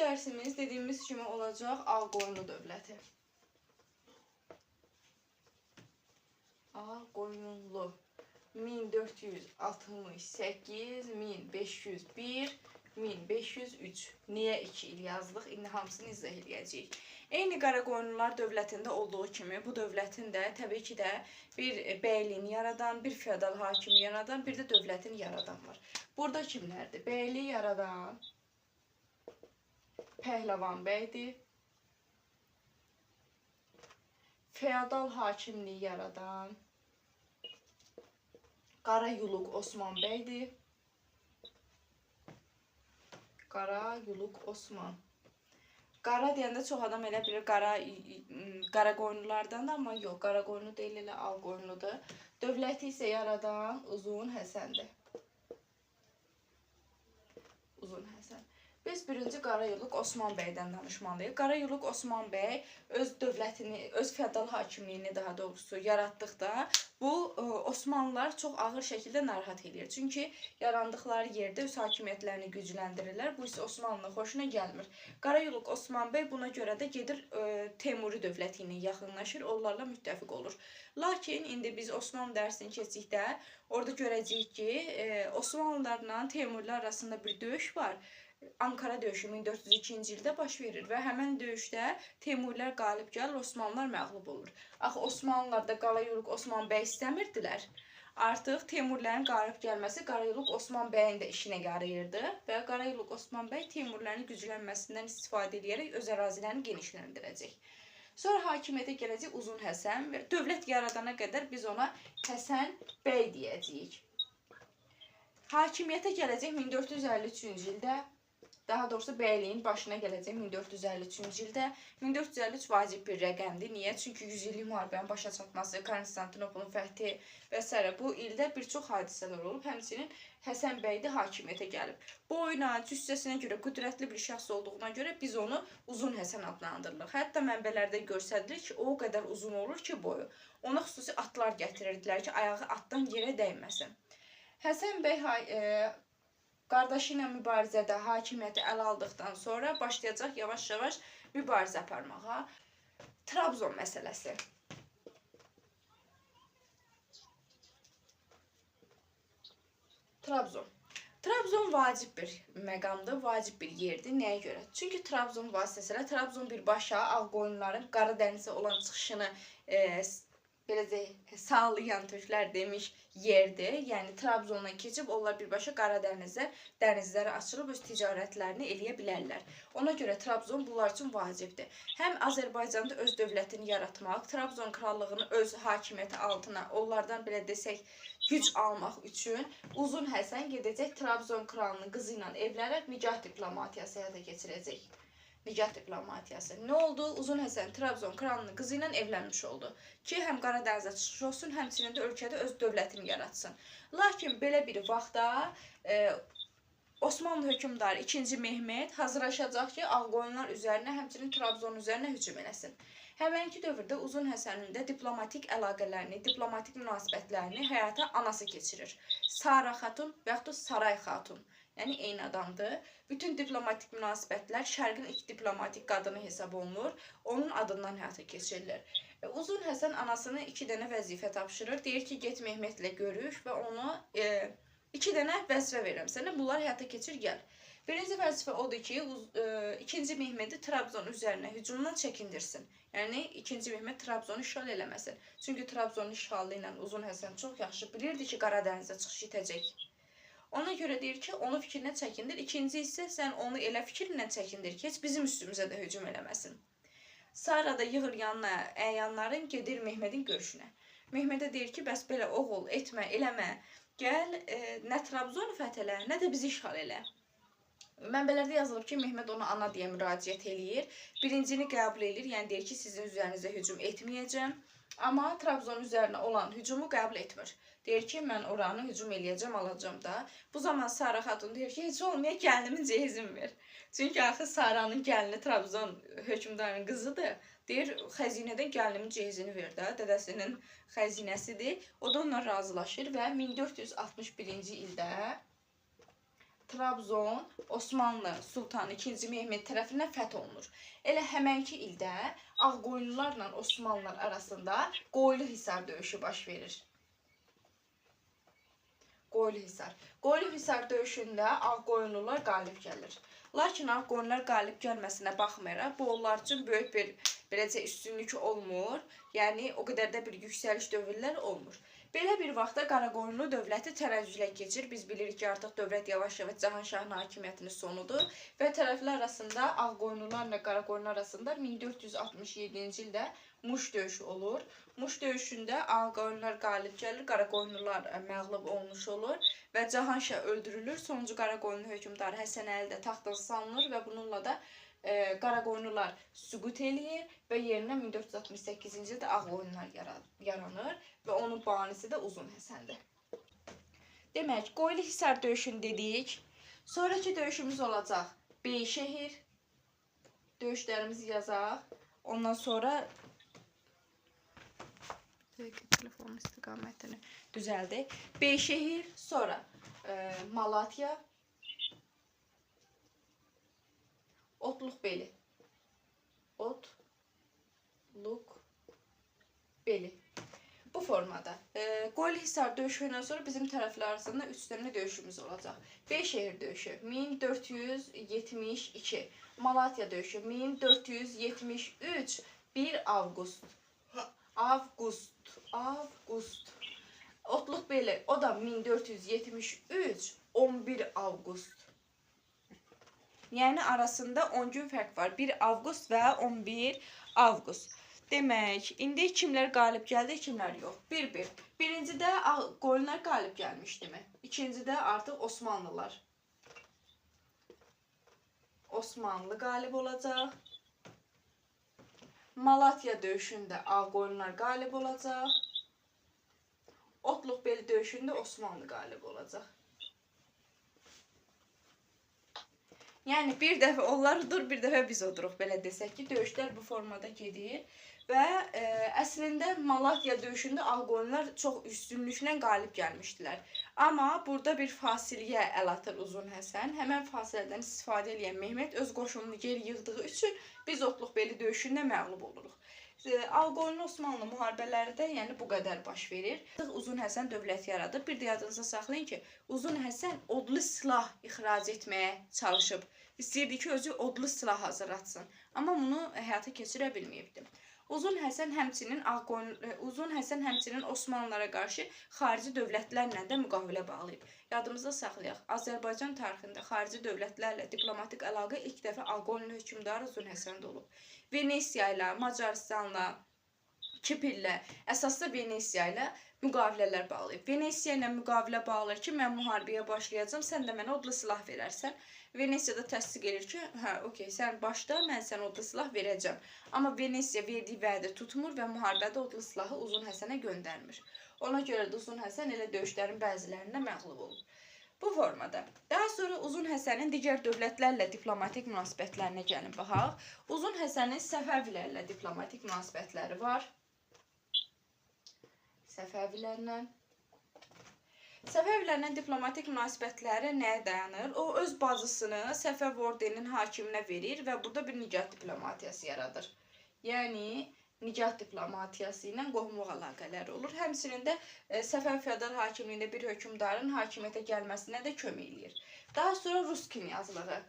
dərsimiz dediyimiz kimi olacaq Ağqoyunlu dövləti. Ağqoyunlu 1468, 1501, 1503. Niyə 2 il yazdıq? İndi hamısını izah edəcəyik. Eyni Qaraqoyunlular dövlətində olduğu kimi bu dövlətin də təbii ki də bir bəyliyin yaradan, bir feodal hakimi yaradan, bir də dövlətin yaradan var. Burada kimlərdir? Bəyliyi yaradan Pəhləvan bəydir. Feodal hakimliyi yaradan Qarayuluq Osman bəydir. Qarayuluq Osman. Qara deyəndə çox adam elə bilir Qaraqoyunlulardan da, amma yox, Qaraqoyunlu deyil, elə Ağqoyunludur. Dövləti isə yaradan Uzun Həsəndir. Uzun Həsən. Biz birinci Qarayuluq Osman bəydən danışmalıyıq. Qarayuluq Osman bəy öz dövlətini, öz feodal hakimliyini daha doğrusu yaratdıqda bu Osmanlılar çox ağır şəkildə narahat edir. Çünki yarandıqları yerdə öz hakimiyyətlərini gücləndirirlər. Bu isə Osmanlının xoşuna gəlmir. Qarayuluq Osman bəy buna görə də gedir Teymuri dövləti ilə yaxınlaşır, onlarla müttəfiq olur. Lakin indi biz Osmanlı dərsini keçdikdə orada görəcəyik ki, Osmanlılarla Teymurlar arasında bir döyüş var. Ankara döyüşü 1402-ci ildə baş verir və həmən döyüşdə Teymurilər qalib gəlir, Osmanlılar məğlub olur. Axı Osmanlılar da Qarayuluq Osman bəy istəmirdilər. Artıq Teymurlərin qalib gəlməsi Qarayuluq Osman bəyin də işinə yarayırdı və Qarayuluq Osman bəy Teymurlərin güclənməsindən istifadə edərək öz ərazilərini genişləndirəcək. Sonra hakimiyyətə gələcək Uzun Həsən və dövlət yaradana qədər biz ona Həsən bəy deyəcəyik. Hakimiyyətə gələcək 1453-cü ildə. Daha doğrusu bəyliyin başına gələcək 1453-cü ildə. 1453 vacib bir rəqəmdir. Niyə? Çünki 100 illik müharibənin başa çatması, Konstantinopolun fəthi və s. bu ildə bir çox hadisələr olub. Həmçinin Həsən bəy də hakimiyyətə gəlib. Boyuna, cüssəsinə görə qüdrətli bir şəxs olduğuna görə biz onu Uzun Həsən adlandırırıq. Hətta mənbələrdə göstərilir ki, o qədər uzun olur ki boyu. Ona xüsusi atlar gətirirdilər ki, ayağı atdan yerə dəyməsin. Həsən bəy qardaşı ilə mübarizədə hakimiyyəti ələ aldıqdan sonra başlayacaq yavaş-yavaş mübarizə aparmağa. Trabzon məsələsi. Trabzon vacib bir məqamdır, vacib bir yerdir. Nəyə görə? Çünki Trabzon vasitəsilə Trabzon birbaşa Ağqoyunluların Qara dənizə olan çıxışını sağlayan türklər demiş yerdir. Yəni Trabzondan keçib onlar birbaşa Qara dənizlərə açılıb öz ticarətlərini eləyə bilərlər. Ona görə Trabzon bunlar üçün vacibdir. Həm Azərbaycanda öz dövlətini yaratmaq, Trabzon krallığını öz hakimiyyəti altına, onlardan belə desək, güc almaq üçün Uzun Həsən gedəcək Trabzon kralının qızı ilə evlənib nikah diplomatiyası həyata keçirəcək. Nikah diplomatiyası. Nə oldu? Uzun Həsən Trabzon kralının qızı ilə evlənmiş oldu. Ki, həm Qara dənizə çıxış olsun, həmçinin də ölkədə öz dövlətini yaratsın. Lakin belə bir vaxtda Osmanlı hökmdarı 2-ci Mehmet hazırlaşacaq ki, Ağqoyunlular üzərinə, həmçinin Trabzon üzərinə hücum eləsin. Həmənki dövrdə Uzun Həsənin də diplomatik əlaqələrini, diplomatik münasibətlərini həyata anası keçirir. Sara xatun və yaxud da Saray xatun. Yəni eyni adamdır. Bütün diplomatik münasibətlər Şərqin ilk diplomatik qadını hesab olunur. Onun adından həyata keçirilir. Uzun Həsən anasını 2 dənə vəzifə tapşırır. Deyir ki, get Mehmetlə görüş və onu 2 dənə vəzifə verirəm sənə. Bunlar həyata keçir, gəl. Birinci vəzifə odur ki, 2-ci Mehmeti Trabzon üzərinə hücumdan çəkindirsin. Yəni 2-ci Mehmet Trabzonu işğal eləməsin. Çünki Trabzonun işğalı ilə Uzun Həsən çox yaxşı bilirdi ki, Qara dənizə çıxış edəcək. Ona görə deyir ki, onu fikrinə çəkindir. İkinci isə sən onu elə fikrinlə çəkindir ki, heç bizim üstümüzə də hücum eləməsin. Sara da yığır yanına əyanların, gedir Mehmetin görüşünə. Mehmetə deyir ki, bəs belə oğul etmə, eləmə. Gəl, nə Trabzonu fəth elə, nə də bizi işğal elə. Mənbələrdə yazılıb ki, Mehmet ona ana deyə müraciət eləyir. Birincini qəbul edir, yəni deyir ki, sizin üzərinizə hücum etməyəcəm. Amma Trabzon üzərinə olan hücumu qəbul etmir. Deyir ki, mən oranı hücum eləyəcəm, alacam da. Bu zaman Sara xatun deyir ki, heç olmaya gəlinimin cehizini ver. Çünki axı Saranın gəlini Trabzon hökmdarının qızıdır. Deyir, xəzinədən gəlinimin cehizini ver də, dədəsinin xəzinəsidir. O da onunla razılaşır və 1461-ci ildə Trabzon Osmanlı Sultanı 2. Mehmet tərəfindən fəth olunur. Elə həmənki ildə Ağqoyunlularla Osmanlılar arasında Qoyluhisar döyüşü baş verir. Qoyluhisar döyüşündə Ağqoyunlular qalib gəlir. Lakin Ağqoyunlular qalib gəlməsinə baxmayaraq, bu onlar üçün böyük bir beləcə üstünlük olmur. Yəni o qədər də bir yüksəliş dövrlər olmur. Belə bir vaxtda Qaraqoyunlu dövləti tərəzzülə keçir. Biz bilirik ki, artıq dövlət yavaş-yavaş Cahanşahın hakimiyyətinin sonudur və tərəflər arasında Ağqoyunlularla Qaraqoyunlular arasında 1467-ci ildə Muş döyüşü olur. Muş döyüşündə Ağqoyunlular qalib gəlir, Qaraqoyunlular məğlub olmuş olur və Cahanşah öldürülür. Sonuncu Qaraqoyunlu hökmdarı Həsən Əli də taxtdan salınır və bununla da Qaraqoyunlular süqut eləyir və yerinə 1468-ci ildə Ağqoyunlular yaranır və onun banisi də Uzun Həsəndir. Demək, Qoyluhisar döyüşünü dedik. Sonraki döyüşümüz olacaq Beyşəhir. Döyüşlərimizi yazaq. Ondan sonra telefonun istiqamətini düzəldik. Beyşəhir, sonra Malatya, Otluqbeli. Otluqbeli. Bu formada. Qoyluhisar döyüşündən sonra bizim tərəflər arasında 3 dənə döyüşümüz olacaq. Beyşəhir döyüşü 1472, Malatya döyüşü 1473, 1 Avqust. Otluqbeli, o da 1473, 11 Avqust. Yəni arasında 10 gün fərq var. 1 Avqust və 11 Avqust. Demək, indi kimlər qalib gəldi, kimlər yox. Bir. Birincidə Qoyunlar qalib gəlmişdimi? İkincidə artıq Osmanlılar. Osmanlı qalib olacaq. Malatya döyüşündə Ağqoyunlar qalib olacaq. Otluqbeli döyüşündə Osmanlı qalib olacaq. Yəni bir dəfə onlar udur, bir dəfə biz oduruq, belə desək ki, döyüşlər bu formada gedir. Və əslində Malatya döyüşündə Ağqoyunlar çox üstünlüklə qalib gəlmişdilər. Amma burada bir fasiləyə əl atır Uzun Həsən. Həmən fasilədən istifadə edən Mehmet öz qoşununu geri yığdığı üçün biz Otluqbeli döyüşündə məğlub oluruq. Ağqoyunlu Osmanlı müharibələri də yəni bu qədər baş verir. Uzun Həsən dövlət yaradır. Bir də yadınıza saxlayın ki, Uzun Həsən odlu silah ixrac etməyə çalışıb. İstəyirdi ki, özü odlu silah hazırlatsın. Amma bunu həyata keçirə bilməyibdi. Uzun Həsən həmçinin Osmanlılara qarşı xarici dövlətlərlə də müqavilə bağlayıb. Yadımızda saxlayaq, Azərbaycan tarixində xarici dövlətlərlə diplomatik əlaqə ilk dəfə Ağqoyunlu hökmdarı Uzun Həsəndə olub. Venesiya ilə, Macarıstanla, Kipirlə, əsasda Venesiya ilə müqavilələr bağlayıb. Venesiya ilə müqavilə bağlayır ki, mən müharibəyə başlayacağım, sən də mənə odlu silah verərsən. Venesiya da təsdiq edir ki, hə, okey, sən başla, mən sənə odlu silah verəcəm. Amma Venesiya verdiyi vədə tutmur və müharibədə odlu silahı Uzun Həsənə göndərmir. Ona görə də Uzun Həsən elə döyüşlərin bəzilərində məğlub olub. Bu formada. Daha sonra Uzun Həsənin digər dövlətlərlə diplomatik münasibətlərinə gəlin baxaq. Uzun Həsənin Səfəvilərlə diplomatik münasibətləri var. Səfəvilərlə diplomatik münasibətləri nəyə dayanır? O öz bacısını Səfəv ordeninin hakiminə verir və burada bir nicah diplomatiyası yaradır. Yəni nicah diplomatiyası ilə qohumluq əlaqələri olur. Həmçinin də Səfəv feodal hakimliyində bir hökmdarın hakimiyyətə gəlməsinə də kömək eləyir. Daha sonra Rus knyazlığı.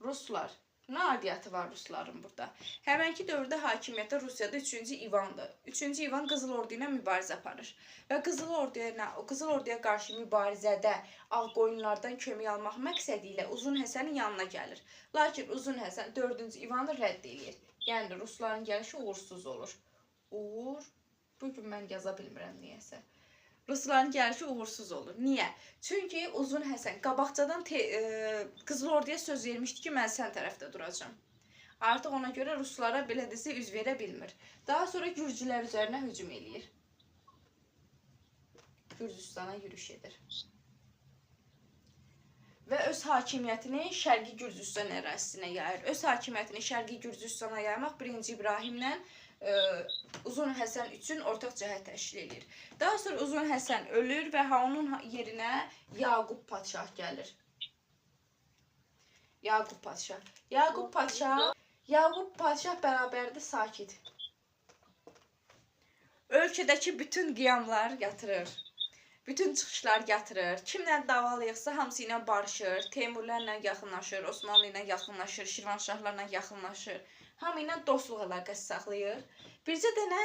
Ruslar. Nə aidiyyatı var Rusların burada? Həmənki dövrdə hakimiyyətə Rusiyada 3-cü İvandır. 3-cü İvan Qızıl Ordu ilə mübarizə aparır. Və Qızıl Orduya qarşı mübarizədə Ağqoyunlardan kömək almaq məqsədi ilə Uzun Həsənin yanına gəlir. Lakin Uzun Həsən 4-cü İvanı rədd edir. Yəni Rusların gəlişi uğursuz olur. Bugün mən yaza bilmirəm niyəsə. Rusların gəlişi uğursuz olur. Niyə? Çünki Uzun Həsən qabaqcadan Qızıl Orduya söz vermişdi ki, mən sən tərəfdə duracağam. Artıq ona görə Ruslara belə desə üz verə bilmir. Daha sonra Gürcülər üzərinə hücum eləyir. Gürcüstana yürüş edir. Və öz hakimiyyətini Şərqi Gürcüstan ərazisinə yayır. Öz hakimiyyətini Şərqi Gürcüstana yaymaq 1-ci İbrahimlə Uzun Həsən üçün ortaq cəhət təşkil edir. Daha sonra Uzun Həsən ölür və onun yerinə Yaqub padşah gəlir. Yaqub Padşah. Yaqub Padşah bərabərdir sakit. Ölkədəki bütün qiyamlar yatırır. Bütün çıxışlar yatırır. Kimlə davalayıqsa hamısı ilə barışır. Teymurlərlə yaxınlaşır, Osmanlı ilə yaxınlaşır, Şirvanşahlarla yaxınlaşır. Hamı ilə dostluq əlaqəsi saxlayır. Bircə dənə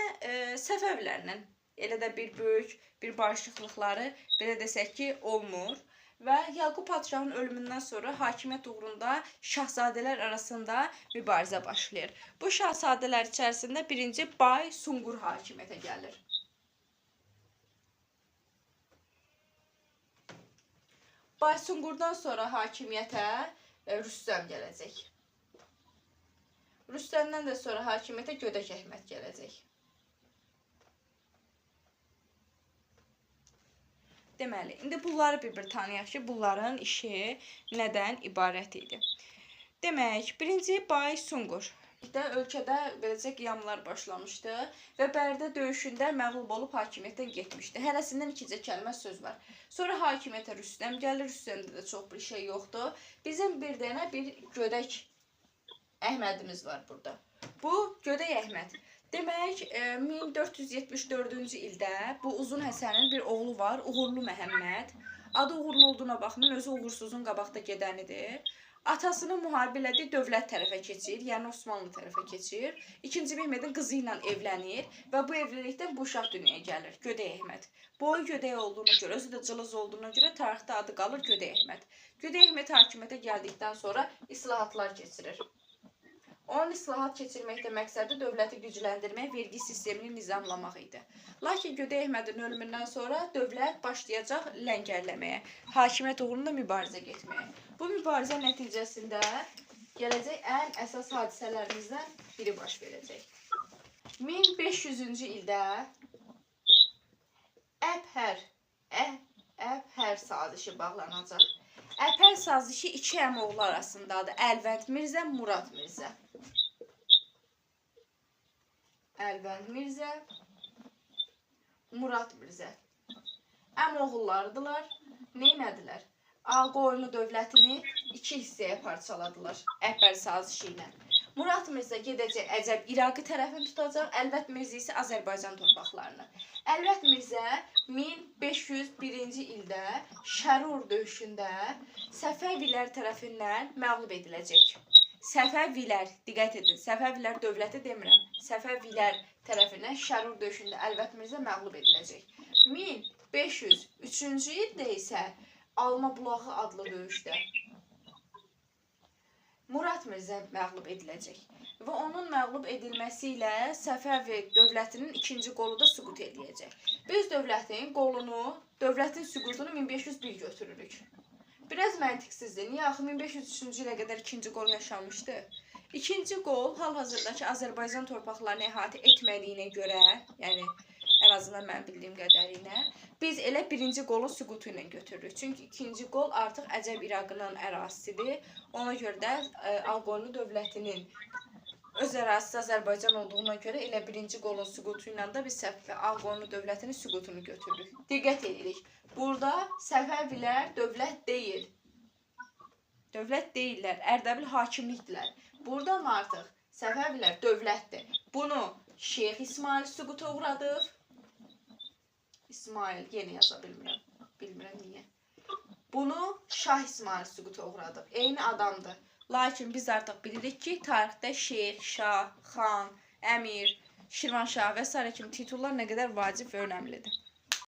Səfəvilərlə elə də bir böyük bir barışıqlıqları belə desək ki olmur. Və Yaqub Padşahın ölümündən sonra hakimiyyət uğrunda şahzadələr arasında mübarizə başlayır. Bu şahzadələr içərisində birinci Bay Sunqur hakimiyyətə gəlir. Bay Sunqurdan sonra hakimiyyətə Rüstəm gələcək. Rüstəmdən də sonra hakimiyyətə Gödək Əhməd gələcək. Deməli, indi bunları bir-bir tanıyaq ki, bunların işi nədən ibarət idi. Demək, birinci Bay Sunqur. Ölkədə beləcə qiyamlar başlamışdı və Bərdə döyüşündə məğlub olub hakimiyyətdən getmişdi. Hərəsindən ikicə kəlmə söz var. Sonra hakimiyyətə Rüstəm gəlir, Rüstəmdə də çox bir şey yoxdur. Bizim bir dənə bir Gödək Əhmədimiz var burada. Bu Gödək Əhməd. Demək, 1474-cü ildə bu Uzun Həsənin bir oğlu var, Uğurlu Məhəmməd. Adı uğurlu olduğuna baxmayın, özü uğursuzun qabaqda gedənidir. Atasını müharibə elədiyi dövlət tərəfə keçir, yəni Osmanlı tərəfə keçir. İkinci Mehmedin qızı ilə evlənir və bu evlilikdən bu uşaq dünyaya gəlir, Gödək Əhməd. Boyu Gödək olduğuna görə, özü də cılız olduğuna görə tarixdə adı qalır Gödək Əhməd. Gödək Əhməd hakimiyyətə gəldikdən sonra islahatlar keçirir. Onun islahat keçirməkdə məqsədi dövləti gücləndirmək, vergi sistemini nizamlamaq idi. Lakin Gödək Əhmədin ölümündən sonra dövlət başlayacaq ləngərləməyə, hakimiyyət uğrunda mübarizə getməyə. Bu mübarizə nəticəsində gələcək ən əsas hadisələrimizdən biri baş verəcək. 1500-cü ildə Əbhər sazişi bağlanacaq. Əbhər sazişi iki əmoğlu arasındadır. Əlvənd Mirzə, Murad Mirzə. Əlvənd Mirzə, Murad Mirzə. Əmoğullardılar. Neynədilər? Ağqoyunlu dövlətini iki hissəyə parçaladılar. Əbhər sazişi ilə. Murad Mirzə gedəcək Əcəb İraqı tərəfini tutacaq. Əlvənd Mirzə isə Azərbaycan torpaqlarını. Əlvənd Mirzə 1501-ci ildə Şərur döyüşündə Səfəvilər tərəfindən məğlub ediləcək. Səfəvilər, diqqət edin, Səfəvilər dövləti demirəm. Səfəvilər tərəfindən Şərur döyüşündə Əlvənd Mirzə məğlub ediləcək. 1503-cü ildə isə Alma Bulağı adlı döyüşdə Murad Mirzə məğlub ediləcək. Və onun məğlub edilməsi ilə Səfəvi dövlətinin ikinci qolu da süqut ediləcək. Biz dövlətin süqutunu 1501 götürürük. Biraz məntiqsizdir. Niyə axı 1503-cü ilə qədər ikinci qol yaşamışdı? İkinci qol hal-hazırdakı Azərbaycan torpaqlarını əhatə etmədiyinə görə, yəni ən azından mən bildiyim qədərilə, biz elə birinci qolun süqutu ilə götürürük. Çünki ikinci qol artıq Əcəb İraqının ərazisidir. Ona görə də Ağqoyunlu dövlətinin öz ərazisi Azərbaycan olduğuna görə elə birinci qolun süqutu ilə də biz Ağqoyunlu dövlətinin süqutunu götürürük. Diqqət edirik. Burada Səfəvilər dövlət deyil. Dövlət deyillər. Ərdəbil hakimlikdirlər. Burada mı artıq Səfəvilər dövlətdir. Bunu Şeyx İsmail süquta uğradıb. İsmail, yenə yaza bilmirəm. Bilmirəm niyə. Bunu Şah İsmail süquta uğradıb. Eyni adamdır. Lakin biz artıq bilirik ki, tarixdə Şeyx, Şah, Xan, Əmir, Şirvanşah və s. kimi titullar nə qədər vacib və önəmlidir.